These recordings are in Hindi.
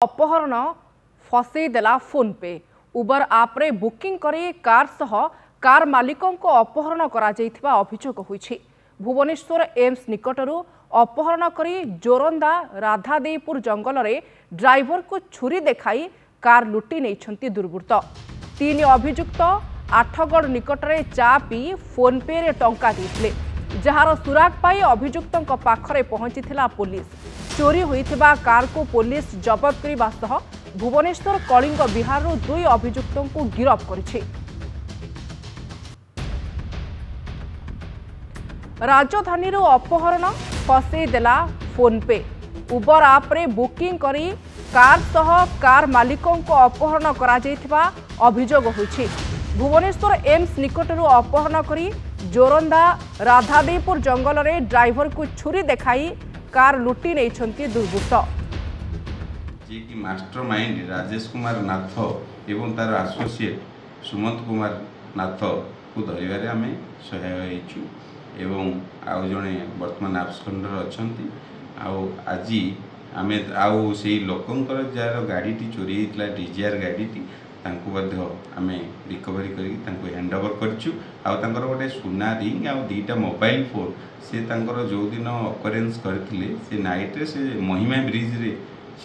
अपहरण फसईदेला फोन पे उबर आप रे बुकिंग करी कार सह कार मालिकों को अपहरण करा जायथिबा अभियोग होईछि। भुवनेश्वर एम्स निकटरू अपहरण करी जोरंदा राधादेईपुर जंगल रे ड्राइवर को छुरी देखाई कार लुटी नेइछंती दुर्बृत्त। तीन अभियुक्त आठगड़ निकटरे चा पी फोन पे रे टंका देथिले, जहार सुराग पाई अभियुक्तों पाखरे पहुंचीथिला पुलिस। चोरी होइथिबा कार को पुलिस जबत करबा सह भुवनेश्वर कलिंग बिहार दुई अभियुक्तों को गिरफ्त करिछि। राजधानी अपहरण फसईदेला फोन पे उबर आप रे बुकिंग करी कार सह कार मालिकों को अपहरण करा जायथिबा अभियोग होईछि। भुवनेश्वर एम्स निकटरू अपहरण करी जोरंदा राधादेईपुर जंगल रे ड्राइवर को छुरी देखाई कार लुटी नेइछंती दुर्बृत्त। जे कि मास्टरमाइंड राजेश कुमार नाथ एवं तार एसोसिएट सुमंत कुमार नाथ को धरिबारे आमे सहाय होइछु एवं आउ जणे वर्तमान आब्सकंडर अछंती। आज आमे आउ सेही लोकंकर जार गाड़ीटी चोरी होइतला डीजीआर गाड़ीटी तांको मध्य आमे रिकवरी करी तांको हैंड ओवर करछु। आउ तांकर गोटे सुना रिंग आउ दीटा मोबाइल फोन से तांकर जो दिन ऑकरेंस करथिले से नाइट रे से महिमा ब्रिज रे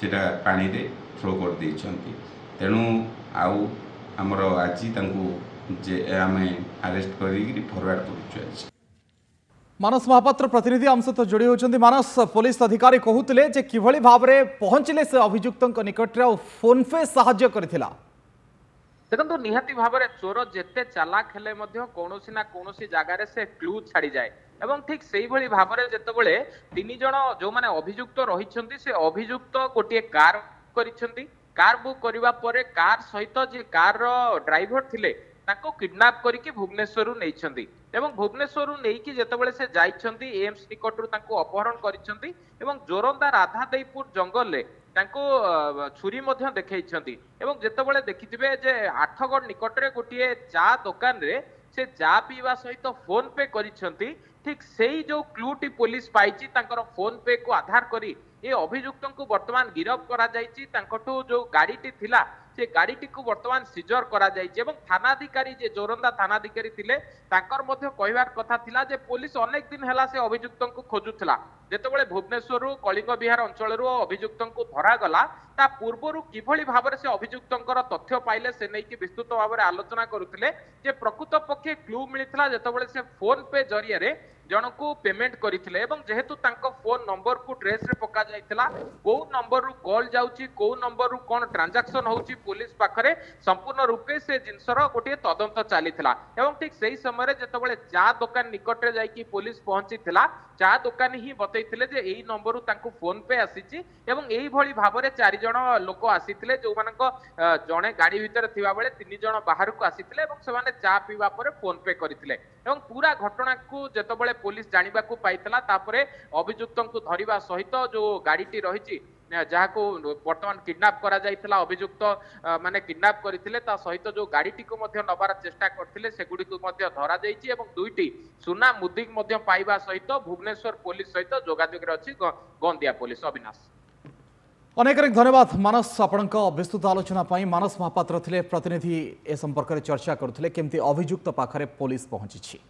सेटा पानी रे थ्रो कर देइछंती। तेणु आउ हमर आज तांको जे आमे अरेस्ट करी फॉरवर्ड करछु। मानस महापात्र प्रतिनिधि आम सहित जोड़ी होती। मानस पुलिस अधिकारी कहते जे किभली भाव में पहुंचले से अभियुक्तों निकट में फोन पे साहाय्य करथिला। देखो निहाती भाव में चोर जिते चालाक हेले कौनसी ना कौनसी जगार से क्लू छाड़ी जाए एवं ठीक से ही भाव में जितेबाला तीन जन जो मैंने अभियुक्त रही से अभियुक्त गोटे कार करिसेंती। कार बुक करबा परे कार सहित जे कार ड्राइवर थिले ताको किडनैप करके भुवनेश्वर नहीं एवं भुवनेश्वर नहीं जितेबाला से जाइछंती एम्स निकटरू ताको अपहरण करिसेंती एवं जोरंदा राधादेईपुर जंगल ले ताको छुरी मध्य देखैछंती। एवं जितेबाला देखिथिबे जे आठगड़ निकटरे गोटे चा दुकान रे से चा पीवा सहित फोन पे करिसेंती। ठीक सेही जो क्लूटी पुलिस पाइछि तांकर फोन पे को आधार करी ये अभियुक्तों को वर्तमान गिरफ्त करा जाइछि। तांकठू जो गाड़ीटी थिला से गाड़ीटी को वर्तमान सिजर करा जाइछि एवं थानाधिकारी जे जोरंदा थानाधिकारी थिले तांकर मध्य कहबार कथा थिला जे पुलिस अनेक दिन हैला से अभियुक्तों को खोजुथिला। जेतेबेले भुवनेश्वर कलिंग बिहार अंचल अभियुक्तों को धरा गला ता पूर्वरु किभली भाव से अभियुक्तों तथ्य पाइले से नहीं कि विस्तृत भाव में आलोचना करुथिले जे प्रकृत पक्षे क्लू मिलिथिला जेतेबेले से फोन पे जरिया रे जनकू पेमेंट करथिले एवं जेहेतु तांको फोन नंबर को ट्रेस रे पका जाइथिला को नंबर रु कॉल जाउची को नंबर रु कोन ट्रांजैक्शन होउची पुलिस पाखरे संपूर्ण रूपे से जिनसर गोटे तदंत चलीथिला। एवं ठीक सही समय रे जेतेबेले चा दुकान निकट रे जाईकी पुलिस पहुंचीथिला चा दुकान ही बतैथिले जे एई नंबर रु तांको फोन पे आसीची एवं एई भली भाव रे चारि जण लोक आसीथिले जो मानको जणे गाड़ी भीतर थिबा बेले तीन जण बाहर को आसीथिले एवं से माने चा पीवा परे फोन पे करिथिले एवं पूरा घटना को जेतेबेले पुलिस जानिबा को पाइतला तापरे अभियुक्तों को धरिबा सहित जो गाड़ीटी रहिछि जहाँ को वर्तमान किडनैप करा जाइतला अभियुक्त माने किडनैप करथिले ता सहित जो गाड़ीटी को मध्य नबार चेष्टा करथिले सेगुडी को मध्य धरा जाइछि एवं दुईटी सुना मुद्रिक मध्य पाइबा सहित भुवनेश्वर पुलिस सहित जोगाजोग रे अछि गोंदिया पुलिस। अविनाश अनेक धन्यवाद मानस आपणक विस्तृत आलोचना पाई। मानस महापात्र थिले प्रतिनिधि ए संपर्क में चर्चा करुथिले केमती अभियुक्त पाखरे पुलिस पहुंची।